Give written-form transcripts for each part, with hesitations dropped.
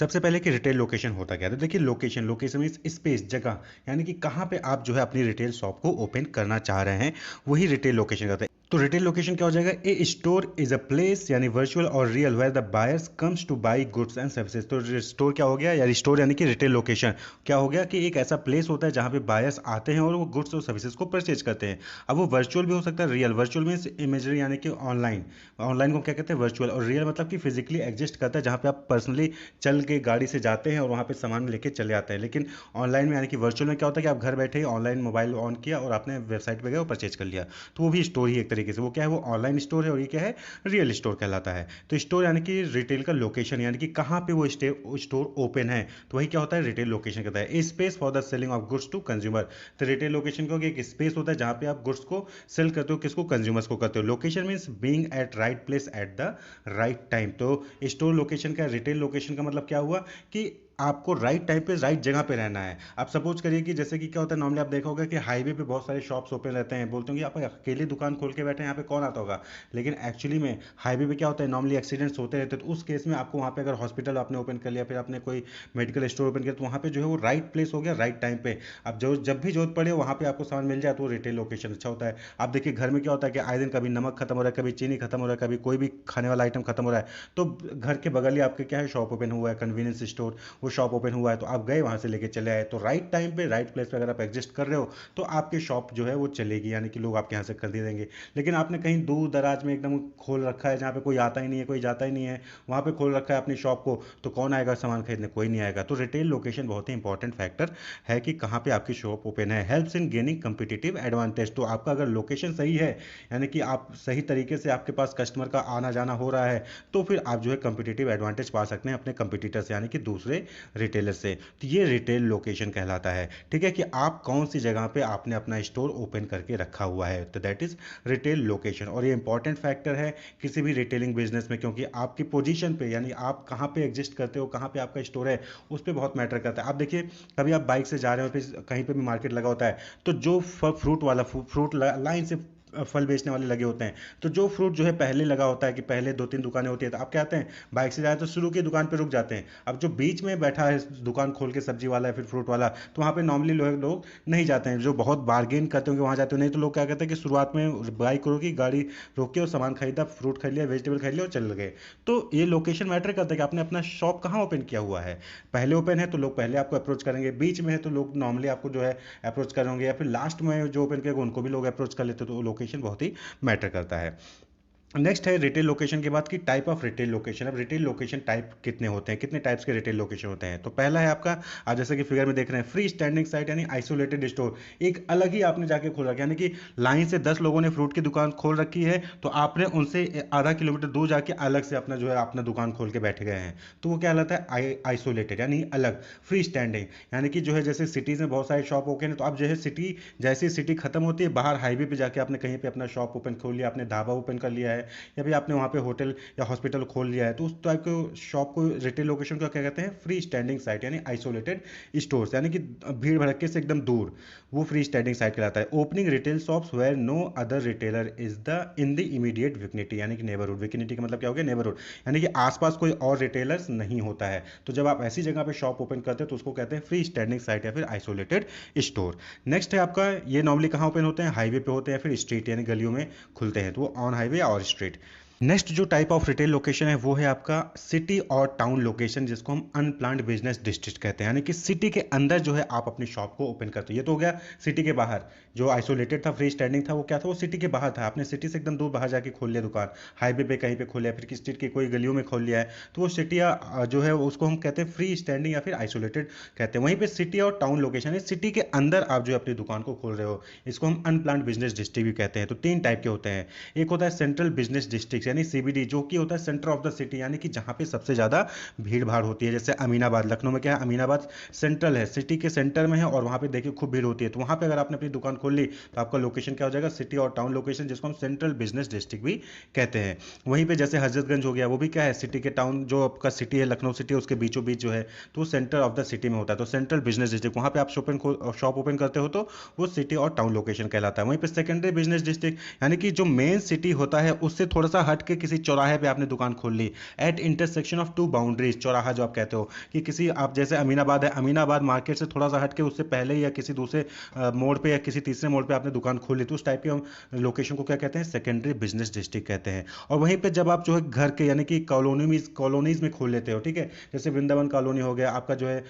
सबसे पहले कि रिटेल लोकेशन होता क्या है। तो देखिए लोकेशन लोकेशन मीन्स स्पेस, जगह, यानी कि कहाँ पे आप जो है अपनी रिटेल शॉप को ओपन करना चाह रहे हैं, वही रिटेल लोकेशन कहता है। तो रिटेल लोकेशन क्या हो जाएगा, a store is a place यानी वर्चुअल और real where the buyers comes to buy goods and services. तो स्टोर क्या हो गया, या स्टोर यानी कि रिटेल लोकेशन क्या हो गया कि एक ऐसा प्लेस होता है जहाँ पे बायर्स आते हैं और वो गुड्स और सर्विसेज को परचेज करते हैं। अब वो वर्चुअल भी हो सकता है, रियल। वर्चुअल मीन्स इमेजरी यानी कि ऑनलाइन। ऑनलाइन को क्या कहते हैं, वर्चुअल। और रियल मतलब कि फिजिकली एग्जिस्ट करता है, जहाँ पे आप पर्सनली चल के गाड़ी से जाते हैं और वहाँ पे सामान लेके चले आते हैं। लेकिन ऑनलाइन में यानी कि वर्चुअल में क्या होता है कि आप घर बैठे ही ऑनलाइन मोबाइल ऑन किया और आपने वेबसाइट पे गए और परचेज कर लिया। तो वो भी स्टोर ही एक तरीके से, वो क्या है, वो ऑनलाइन स्टोर है और ये क्या है, रियल स्टोर कहलाता है। तो स्टोर यानी कि रिटेल का लोकेशन, यानी कि कहाँ पे वो स्टोर ओपन है, तो वही क्या होता है, रिटेल लोकेशन कहता है। A space for the selling of goods to consumer. तो रिटेल लोकेशन का एक स्पेस होता है जहाँ पे आप गुड्स को सेल करते हो, किसको, कंज्यूमर्स को करते हो। Location means being at right place at the right time. तो स्टोर लोकेशन का, रिटेल लोकेशन का मतलब क्या हुआ कि आपको राइट टाइम पे राइट जगह पे रहना है। आप सपोज करिए कि जैसे कि क्या होता है, नॉर्मली आप देखा होगा कि हाईवे पे बहुत सारे शॉप्स ओपन रहते हैं, बोलते होंगे आप अकेले दुकान खोल के बैठे हैं, यहाँ पे कौन आता होगा। लेकिन एक्चुअली में हाईवे पे क्या होता है, नॉर्मली एक्सीडेंट्स होते रहते हैं। तो उस केस में आपको वहाँ पे अगर हॉस्पिटल आपने ओपन कर लिया, फिर आपने कोई मेडिकल स्टोर ओपन किया, तो वहाँ पे जो है वो राइट प्लेस हो गया, राइट टाइम पे। अब जो जब भी जरूरत पड़े वहाँ पे आपको सामान मिल जाए, तो वो रिटेल लोकेशन अच्छा होता है। आप देखिए घर में क्या होता है कि आए दिन कभी नमक खत्म हो रहा है, कभी चीनी खत्म हो रहा है, कभी कोई भी खाने वाला आइटम खत्म हो रहा है, तो घर के बगल ही आपके क्या है, शॉप ओपन हुआ है, कन्वीनियंस स्टोर, वो शॉप ओपन हुआ है, तो आप गए वहाँ से लेके चले आए। तो राइट टाइम पे राइट प्लेस पे अगर आप एग्जिस्ट कर रहे हो, तो आपकी शॉप जो है वो चलेगी, यानी कि लोग आपके यहाँ से खरीद देंगे। लेकिन आपने कहीं दूर दराज में एकदम खोल रखा है, जहाँ पे कोई आता ही नहीं है, कोई जाता ही नहीं है, वहाँ पे खोल रखा है अपनी शॉप को, तो कौन आएगा सामान खरीदने, कोई नहीं आएगा। तो रिटेल लोकेशन बहुत ही इंपॉर्टेंट फैक्टर है कि कहाँ पे आपकी शॉप ओपन है। Helps in gaining competitive advantage. तो आपका अगर लोकेशन सही है, यानी कि आप सही तरीके से, आपके पास कस्टमर का आना जाना हो रहा है, तो फिर आप जो है कंपिटिटिव एडवांटेज पा सकते हैं अपने कंपिटिटर से, यानी कि दूसरे रिटेलर से। तो ये रिटेल लोकेशन कहलाता है। ठीक है, कि आप कौन सी जगह पे आपने अपना स्टोर ओपन करके रखा हुआ है, तो दैट इज रिटेल लोकेशन। और ये इंपॉर्टेंट फैक्टर है किसी भी रिटेलिंग बिजनेस में, क्योंकि आपकी पोजीशन पे, यानी आप कहाँ पे एग्जिस्ट करते हो, कहाँ पे आपका स्टोर है, उस पर बहुत मैटर करता है। आप देखिए कभी आप बाइक से जा रहे हो, फिर कहीं पे भी मार्केट लगा होता है, तो जो फ्रूट वाला फ्रूट लाइन से फल बेचने वाले लगे होते हैं, तो जो फ्रूट जो है पहले लगा होता है, कि पहले दो तीन दुकानें होती है, तो आप क्या आते हैं, बाइक से जाए तो शुरू की दुकान पे रुक जाते हैं। अब जो बीच में बैठा है दुकान खोल के, सब्जी वाला है फिर फ्रूट वाला, तो वहाँ पे नॉर्मली लोग नहीं जाते हैं, जो बहुत बार्गेन करते होंगे वहाँ जाते हो। नहीं तो लोग क्या कहते हैं कि शुरुआत में बाइक रोकी, गाड़ी रोक के और सामान खरीदा, फ्रूट खरीद लिया, वेजिटेबल खरीद लिया और चल गए। तो ये लोकेशन मैटर करता है कि आपने अपना शॉप कहाँ ओपन किया हुआ है। पहले ओपन है तो लोग पहले आपको अप्रोच करेंगे, बीच में है तो लोग नॉर्मली आपको जो है अप्रोच करेंगे, या फिर लास्ट में जो ओपन करेगा उनको भी लोग अप्रोच कर लेते हैं। तो लोकेशन बहुत ही मैटर करता है। नेक्स्ट है रिटेल लोकेशन के बाद की टाइप ऑफ रिटेल लोकेशन। अब रिटेल लोकेशन टाइप कितने होते हैं, कितने टाइप्स के रिटेल लोकेशन होते हैं। तो पहला है आपका, आप जैसे कि फिगर में देख रहे हैं, फ्री स्टैंडिंग साइट यानी आइसोलेटेड स्टोर। एक अलग ही आपने जाके खोल रखा, यानी कि लाइन से 10 लोगों ने फ्रूट की दुकान खोल रखी है, तो आपने उनसे आधा किलोमीटर दूर जाके अलग से अपना जो है अपना दुकान खोल के बैठ गए हैं, तो वो क्या कहलाता है, आइसोलेटेड यानी अलग। फ्री स्टैंडिंग यानी कि जो है जैसे सिटीज़ में बहुत सारे शॉप ओपन है, तो आप जो है सिटी, जैसे सिटी खत्म होती है, बाहर हाईवे पे जाके आपने कहीं पे अपना शॉप ओपन खोल लिया, आपने ढाबा ओपन कर लिया है, या फिर आपने वहाँ पे होटल या हॉस्पिटल खोल लिया है, तो उस टाइप के शॉप को, रिटेल लोकेशन को क्या कहते हैं, फ्री स्टैंडिंग साइट यानी आइसोलेटेड स्टोर्स, यानी कि भीड़ भड़के से एकदम दूर, वो फ्री स्टैंडिंग साइट कहलाता है। Opening retail shops where no other retailer is the in the immediate vicinity, यानी कि नेबरहुड। विकिनिटी का मतलब क्या हो गया, नेबरहुड, यानी कि आसपास कोई और रिटेलर्स नहीं होता है। तो जब आप ऐसी जगह पे शॉप ओपन करते हैं तो उसको कहते हैं फ्री स्टैंडिंग साइट या फिर आइसोलेटेड स्टोर। नेक्स्ट है आपका, ये नॉर्मली कहाँ ओपन होते हैं, हाईवे पे होते हैं, फिर स्ट्रीट यानी गलियों में खुलते हैं, तो वो ऑन हाईवे और स्ट्रीट। नेक्स्ट जो टाइप ऑफ रिटेल लोकेशन है वो है आपका सिटी और टाउन लोकेशन, जिसको हम अनप्लान्ड बिजनेस डिस्ट्रिक्ट कहते हैं, यानी कि सिटी के अंदर जो है आप अपनी शॉप को ओपन करते हो। ये तो हो गया सिटी के बाहर, जो आइसोलेटेड था, फ्री स्टैंडिंग था, वो क्या था, वो सिटी के बाहर था, आपने सिटी से एकदम दूर बाहर जाके खोल लिया दुकान, हाईवे पे कहीं पे खोल लिया, फिर किसी स्ट्रीट की कोई गलियों में खोल लिया है, तो वो सिटी जो है उसको हम कहते हैं फ्री स्टैंडिंग या फिर आइसोलेटेड कहते हैं। वहीं पे सिटी और टाउन लोकेशन है, सिटी के अंदर आप जो अपनी दुकान को खोल रहे हो, इसको हम अनप्लान्ड बिजनेस डिस्ट्रिक्ट भी कहते हैं। तो तीन टाइप के होते हैं, एक होता है सेंट्रल बिजनेस डिस्ट्रिक्ट यानी सीबीडी, जो कि होता है सेंटर ऑफ द सिटी, यानी कि जहां पे सबसे ज्यादा भीड़ भाड़ होती है। जैसे अमीनाबाद, लखनऊ में क्या है, अमीनाबाद सेंट्रल है, सिटी के सेंटर में है, और वहां पे देखिए खूब भीड़ होती है, तो वहां पे अगर आपने अपनी दुकान खोल ली तो आपका लोकेशन क्या हो जाएगा, सिटी और टाउन लोकेशन, जिसको हम सेंट्रल बिजनेस डिस्ट्रिक्ट भी कहते हैं। वहीं पे जैसे हजरतगंज हो गया, वो भी क्या है, सिटी के टाउन, जो आपका सिटी है लखनऊ सिटी, उसके बीचों बीच जो है, तो वो सेंटर ऑफ द सिटी में होता है, तो सेंट्रल बिजनेस डिस्ट्रिक्ट, वहां पे आप शॉप ओपन करते हो तो वो सिटी और टाउन लोकेशन कहलाता है। वहीं पे सेकेंडरी बिजनेस डिस्ट्रिक्ट, यानी कि जो मेन सिटी होता है उससे थोड़ा सा हट हट के किसी चौराहे पे आपने दुकान खोल ली, at intersection of two boundaries, चौराहा जो आप कहते हो कि किसी आप जैसे अमीनाबाद है, अमीनाबाद मार्केट से थोड़ा सा हट के उससे पहले या किसी दूसरे मोड़ पे या किसी तीसरे मोड़ पे आपने दुकान खोल ली, तो उस टाइप की हम लोकेशन को क्या कहते हैं, सेकेंडरी बिजनेस डिस्ट्रिक्ट कहते हैं। और वहीं पे जब आप जो है घर के यानी कि कॉलोनीज में खोल लेते हो, ठीक है, जैसे वृंदावन कॉलोनी हो गया आपका, जो है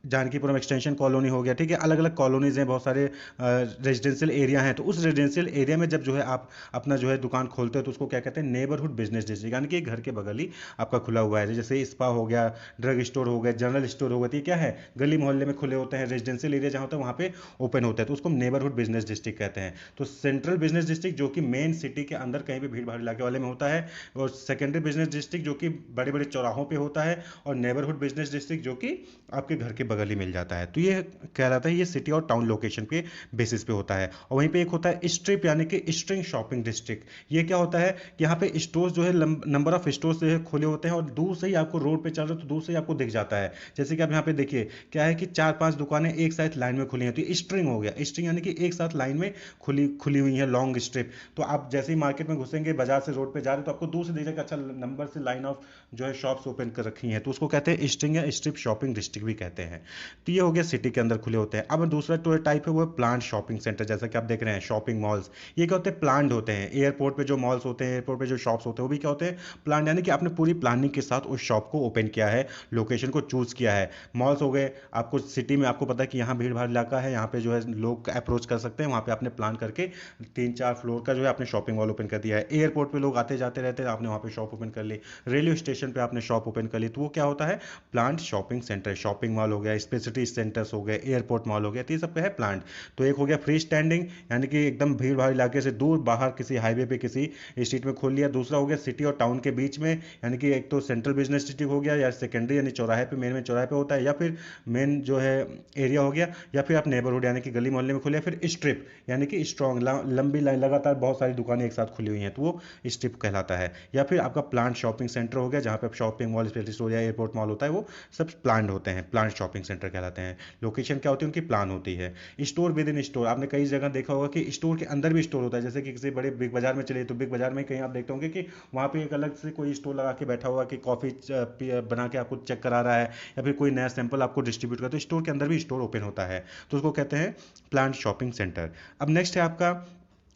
जानकीपुरम एक्सटेंशन कॉलोनी हो गया, ठीक है, अलग अलग कॉलोनीज हैं, बहुत सारे रेजिडेंशियल एरिया हैं, तो उस रेजिडेंशियल एरिया में जब जो है आप अपना जो है दुकान खोलते हो तो उसको क्या कहते हैं, नेबरहुड बिजनेस डिस्ट्रिक्ट, यानी कि घर के बगल ही आपका खुला हुआ है। जैसे स्पा हो गया, ड्रग स्टोर हो गया, जनरल स्टोर हो गया, तो ये क्या है, गली मोहल्ले में खुले होते हैं, रेजिडेंशियल एरिया जहाँ होता है वहाँ पे ओपन होता है, तो उसको नेबरहुड बिजनेस डिस्ट्रिक्ट कहते हैं। तो सेंट्रल बिजनेस डिस्ट्रिक्ट जो कि मेन सिटी के अंदर कहीं भी भीड़ भाड़ इलाके वाले में होता है, और सेकेंडरी बिजनेस डिस्ट्रिक्ट जो कि बड़े बड़े चौराहों पे होता है, और नेबरहुड बिजनेस डिस्ट्रिक्ट जो कि आपके घर के बगल ही मिल जाता है। तो ये कहलाता है, ये सिटी और टाउन लोकेशन के बेसिस पे होता है। और वहीं पे एक होता है स्ट्रिप यानी कि स्ट्रिंग शॉपिंग डिस्ट्रिक्ट। ये क्या होता है कि यहाँ पे स्टोर्स जो है नंबर ऑफ स्टोर्स जो है खुले होते हैं, और दूर से ही आपको रोड पे चल रहे हो तो दूर से ही आपको दिख जाता है। जैसे कि आप यहाँ पे देखिए क्या है कि 4-5 दुकानें एक साथ लाइन में खुली हैं, तो स्ट्रिंग हो गया, स्ट्रिंग यानी कि एक साथ लाइन में खुली खुली हुई है, लॉन्ग स्ट्रिप। तो आप जैसे ही मार्केट में घुसेंगे, बाजार से रोड पे जा रहे हो, तो आपको दूर से दिख जाएगा अच्छा नंबर से लाइन ऑफ जो है शॉप्स ओपन कर रखी हैं, तो उसको कहते हैं स्ट्रिंग या स्ट्रिप शॉपिंग डिस्ट्रिक्ट भी कहते हैं। तो ये हो गया सिटी के अंदर खुले होते हैं। अब दूसरा जो टाइप है वो है प्लांट शॉपिंग सेंटर, जैसा कि आप देख रहे हैं शॉपिंग मॉल्स। ये क्या होते हैं, प्लांट होते हैं। एयरपोर्ट पे जो मॉल्स होते हैं, एयरपोर्ट पे जो शॉप्स होते हैं, वो भी क्या होते हैं, प्लांट, यानी कि आपने पूरी प्लानिंग के साथ उस शॉप को ओपन किया है, लोकेशन को चूज किया है। मॉल्स हो गए, आपको सिटी में आपको पता है कि यहाँ भीड़ भाड़ इलाका है, यहाँ पे जो है लोग अप्रोच कर सकते हैं, वहाँ पे आपने प्लान करके 3-4 फ्लोर का जो है आपने शॉपिंग मॉल ओपन कर दिया है। एयरपोर्ट पे लोग आते जाते रहते हैं, आपने वहाँ पे शॉप ओपन कर ली। रेलवे स्टेशन पे आपने शॉप ओपन कर ली, तो वो क्या होता है, plant shopping centre. Shopping mall हो गया, स्पेशलिटी सेंटर्स हो गए, एयरपोर्ट मॉल हो गया, तो ये सब क्या है, प्लांट। तो एक हो गया फ्री स्टैंडिंग, यानी कि एकदम भीड़ भाड़ इलाके से दूर बाहर किसी हाईवे पे किसी स्ट्रीट में खोल लिया। दूसरा हो गया सिटी और टाउन के बीच में, यानी कि एक तो सेंट्रल बिजनेस डिस्ट्रिक्ट हो गया, या सेकेंडरी यानी चौराहे पे, मेन में चौराहे पे होता है, या फिर मेन जो है एरिया हो गया, या फिर आप नेबरहुड यानी कि गली मोहल्ले में खोले, फिर स्ट्रिप यानी कि स्ट्रॉन्ग लंबी लाइन लगातार बहुत सारी दुकानें एक साथ खुली हुई हैं, तो वो स्ट्रिप कहलाता है। या फिर आपका प्लांट शॉपिंग सेंटर हो गया, जहाँ पे शॉपिंग मॉल, स्पेशलिटी स्टोर या एयरपोर्ट मॉल होता है, वो सब प्लान होते हैं, प्लांट शॉपिंग सेंटर कहलाते हैं। लोकेशन क्या होती है उनकी, प्लान होती है। स्टोर विद इन स्टोर, आपने कई जगह देखा होगा कि स्टोर के अंदर भी स्टोर होता है, जैसे कि किसी बड़े बिग बाजार में चले तो बिग बाजार में कहीं आप देखते होंगे कि वहाँ पे एक अलग से कोई स्टोर लगा के बैठा हुआ कि कॉफ़ी बना के आपको चेक करा रहा है, या फिर कोई नया सैंपल आपको डिस्ट्रीब्यूट करता है, तो स्टोर के अंदर भी स्टोर ओपन होता है, तो उसको कहते हैं प्लांट शॉपिंग सेंटर। अब नेक्स्ट है आपका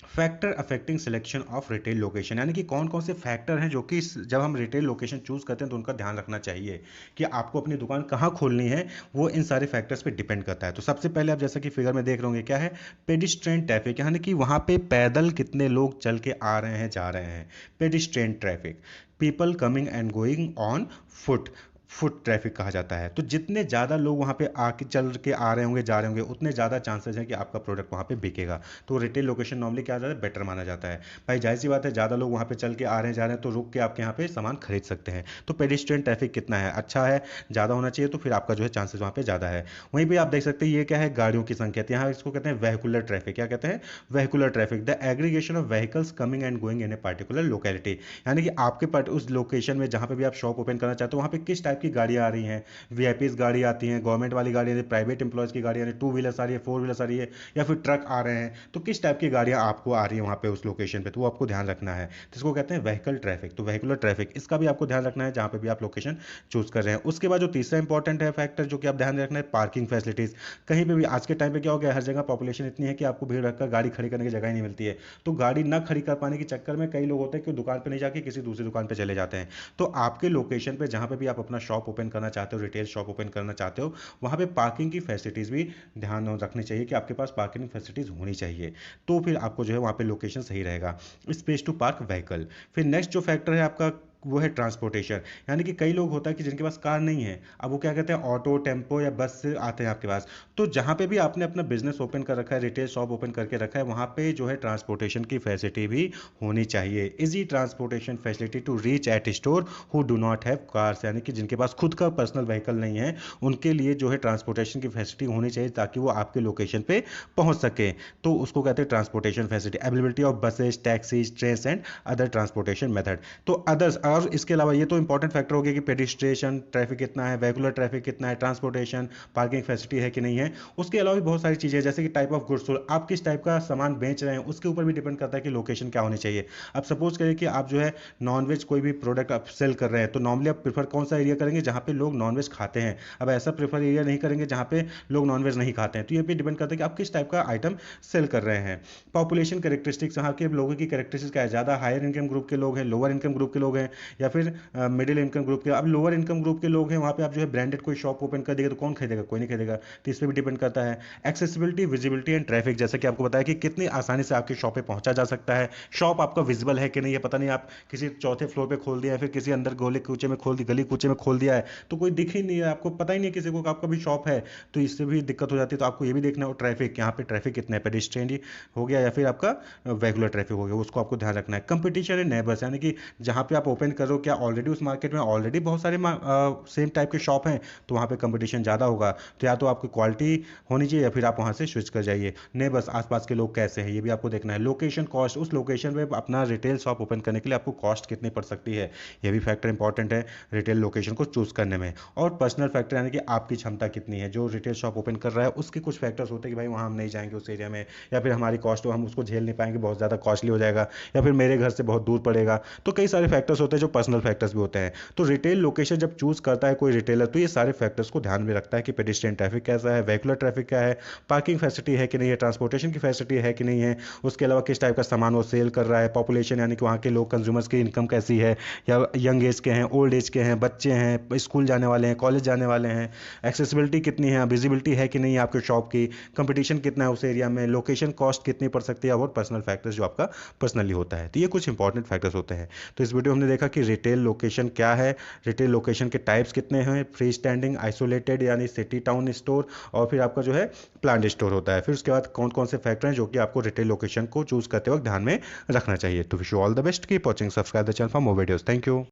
factor affecting selection of retail location, यानी कि कौन कौन से फैक्टर हैं जो कि जब हम रिटेल लोकेशन चूज करते हैं तो उनका ध्यान रखना चाहिए कि आपको अपनी दुकान कहाँ खोलनी है, वो इन सारे फैक्टर्स पे डिपेंड करता है। तो सबसे पहले आप जैसा कि फिगर में देख रहे होंगे क्या है, पेडिस्ट्रेन ट्रैफिक, यानी कि वहाँ पे पैदल कितने लोग चल के आ रहे हैं जा रहे हैं, pedestrian traffic. People coming and going on foot, foot traffic कहा जाता है। तो जितने ज़्यादा लोग वहाँ पे आके चल के आ रहे होंगे जा रहे होंगे, उतने ज़्यादा चांसेस हैं कि आपका प्रोडक्ट वहाँ पे बिकेगा। तो रिटेल लोकेशन नॉर्मली क्या जाता है, बेटर माना जाता है। भाई जाहिर सी बात है, ज़्यादा लोग वहाँ पे चल के आ रहे हैं जा रहे हैं, तो रुक के आपके यहाँ पे सामान खरीद सकते हैं। तो पेडिस्ट्रियन ट्रैफिक कितना है, अच्छा है, ज़्यादा होना चाहिए, तो फिर आपका जो है चांसेस वहाँ पे ज़्यादा है। वहीं पर आप देख सकते हैं ये क्या है, गाड़ियों की संख्या, तो यहाँ इसको कहते हैं वेहिकुलर ट्रैफिक। क्या कहते हैं, vehicular traffic, the aggregation of vehicles coming and going in a particular locality, यानी कि आपके उस लोकेशन में जहाँ पे भी आप शॉप ओपन करना चाहते हो वहाँ पे किस टाइप की गाड़ियाँ आ रही हैं। वीआईपीज गाड़ी आती हैं, गवर्नमेंट वाली गाड़ी आती है, प्राइवेट एम्प्लॉयज़ की गाड़ी आ रही है, 2 व्हीलर्स आ रही है, 4 व्हीलर्स आ रही है, या फिर ट्रक आ रहे हैं, तो किस टाइप की गाड़ियाँ आपको आ रही है वहाँ पे उस लोकेशन पे, तो वो आपको ध्यान रखना है। तो इसको कहते हैं व्हीकल ट्रैफिक। तो व्हीकुलर ट्रैफिक इसका भी आपको ध्यान रखना है जहाँ पे भी आप लोकेशन चूज कर रहे हैं। उसके बाद जो तीसरा इंपॉर्टेंट है फैक्टर जो कि आप ध्यान रखना है, पार्किंग फैसिलिटीज। कहीं पे भी आज के टाइम पे क्या हो गया, हर जगह पॉपुलेशन इतनी है कि आपको भीड़ रखकर गाड़ी खड़ी करने की जगह ही नहीं मिलती है। तो गाड़ी ना खड़ी कर पाने के चक्कर में कई लोग होते हैं कि दुकान पर नहीं जाके किसी दूसरी दुकान पर चले जाते हैं। तो आपके लोकेशन पे जहाँ पे भी आप अपना शॉप ओपन करना चाहते हो, रिटेल शॉप ओपन करना चाहते हो, वहाँ पे पार्किंग की फैसिलिटीज़ भी ध्यान रखनी चाहिए कि आपके पास पार्किंग फैसिलिटीज़ होनी चाहिए, तो फिर आपको जो है वहाँ पे लोकेशन सही रहेगा। Space to park vehicle. फिर नेक्स्ट जो फैक्टर है आपका वो है ट्रांसपोर्टेशन, यानी कि कई लोग होता है कि जिनके पास कार नहीं है, अब वो क्या कहते हैं ऑटो, टेम्पो या बस से आते हैं आपके पास। तो जहाँ पे भी आपने अपना बिजनेस ओपन कर रखा है, रिटेल शॉप ओपन करके रखा है, वहाँ पे जो है ट्रांसपोर्टेशन की फैसिलिटी भी होनी चाहिए। Easy transportation facility to reach at store who do not have cars, यानी कि जिनके पास खुद का पर्सनल व्हीकल नहीं है उनके लिए जो है ट्रांसपोर्टेशन की फैसिलिटी होनी चाहिए ताकि वो आपके लोकेशन पे पहुँच सके। तो उसको कहते हैं transportation facility. Availability of buses, taxis, train and other transportation method. तो अदर्स और इसके अलावा ये तो इंपॉर्टेंट फैक्टर हो गया कि पेडिस्ट्रेशन ट्रैफिक कितना है, वेहिकुलर ट्रैफिक कितना है, ट्रांसपोर्टेशन, पार्किंग फैसिलिटी है कि नहीं है। उसके अलावा भी बहुत सारी चीज़ें जैसे कि टाइप ऑफ गुड्स, आप किस टाइप का सामान बेच रहे हैं उसके ऊपर भी डिपेंड करता है कि लोकेशन क्या होनी चाहिए। अब सपोज करें कि आप जो है नॉनवेज कोई भी प्रोडक्ट आप सेल कर रहे हैं, तो नॉर्मली आप प्रीफर कौन सा एरिया करेंगे जहाँ पे लोग नॉनवेज खाते हैं। अब ऐसा प्रीफर एरिया नहीं करेंगे जहाँ पे लोग नॉनवेज नहीं खाते हैं। तो ये भी डिपेंड करता है कि आप किस टाइप का आइटम सेल कर रहे हैं। पॉपुलेशन कैरेक्टरिस्टिक्स, यहाँ के लोगों की कैरेक्टरिस्टिक्स क्या है, ज़्यादा हायर इनकम ग्रुप के लोग हैं, लोअर इनकम ग्रुप के लोग हैं, या फिर मिडिल इनकम ग्रुप के। अब लोअर इनकम ग्रुप के लोग हैं, वहाँ पे आप जो है ब्रांडेड कोई शॉप ओपन कर देगा तो कौन खरीदेगा, कोई नहीं खरीदेगा। तो इस पर भी डिपेंड करता है। एक्सेसिबिलिटी, विजिबिलिटी एंड ट्रैफिक, जैसे कि आपको बताया कि कितनी आसानी से आपकी शॉप पे पहुंचा जा सकता है। शॉप आपका विजिबल है कि नहीं है, पता नहीं आप किसी चौथे फ्लोर पे खोल दिया है, फिर किसी अंदर गोले कूचे में खोल दी, गली कूचे में खोल दिया है, तो कोई दिख ही नहीं है, आपको पता ही नहीं है किसी को कि आपका भी शॉप है। तो इससे भी दिक्कत हो जाती है। तो आपको ये भी देखना हो ट्रैफिक, यहाँ पे ट्रैफिक कितना है, पेडिस्ट्रियन हो गया या फिर आपका रेगुलर ट्रैफिक हो गया, उसको आपको ध्यान रखना है। कंपटीशन एंड नेबर्स, यानी कि जहाँ पे आप ओपन कर रहे हो, क्या ऑलरेडी उस मार्केट में ऑलरेडी बहुत सारे सेम टाइप के शॉप हैं, तो वहाँ पे कंपटीशन ज़्यादा होगा। तो या तो आपकी क्वालिटी होनी चाहिए या फिर आप वहाँ से स्विच कर जाइए। नेबर्स, आसपास के लोग कैसे हैं, ये भी आपको देखना है। लोकेशन कॉस्ट, उस लोकेशन पे अपना रिटेल शॉप ओपन करने के लिए आपको कॉस्ट कितनी पड़ सकती है, ये भी फैक्टर इंपॉर्टेंट है रिटेल लोकेशन को चूज करने में। और पर्सनल फैक्टर, यानी कि आपकी क्षमता कितनी है। जो रिटेल शॉप ओपन कर रहा है उसके कुछ फैक्टर्स होते हैं कि भाई वहाँ हम नहीं जाएंगे उस एरिया में, या फिर हमारी कॉस्ट हम उसको झेल नहीं पाएंगे, बहुत ज़्यादा कॉस्टली हो जाएगा, या फिर मेरे घर से बहुत दूर पड़ेगा। तो कई सारे फैक्टर्स होते हैं जो पर्सनल फैक्टर्स भी होते हैं। तो रिटेल लोकेशन जब चूज करता है कोई रिटेलर, तो ये सारे फैक्टर्स को ध्यान में रखता है कि पेडिस्ट्रियन ट्रैफिक कैसा है, वेहिकुलर ट्रैफिक क्या है, पार्किंग फैसिलिटी है कि नहीं है, ट्रांसपोर्टेशन की फैसिलिटी है कि नहीं है, उसके अलावा किस टाइप का सामान वो सेल कर रहा है, पॉपुलेशन यानी कि वहाँ के लोग कंज्यूमर्स की इनकम कैसी है, या यंग एज के हैं, ओल्ड एज के हैं, बच्चे हैं, स्कूल जाने वाले हैं, कॉलेज जाने वाले हैं, एक्सेसिबिलिटी कितनी है, विजिबिलिटी है कि नहीं है आपके शॉप की, कंपटीशन कितना है उस एरिया में, लोकेशन कॉस्ट कितनी पड़ सकती है, और पर्सनल फैक्टर्स जो आपका पर्सनली होता है। तो ये कुछ इंपॉर्टेंट फैक्टर्स होते हैं। तो इस वीडियो में हमने देखा कि रिटेल लोकेशन क्या है, रिटेल लोकेशन के टाइप्स कितने हैं, फ्री स्टैंडिंग, आइसोलेटेड यानी सिटी टाउन स्टोर, और फिर आपका जो है प्लान्ड स्टोर होता है। फिर उसके बाद कौन कौन से फैक्टर हैं जो कि आपको रिटेल लोकेशन को चूज करते वक्त ध्यान में रखना चाहिए। तो wish you all the best, keep watching, subscribe the channel for more videos. Thank you.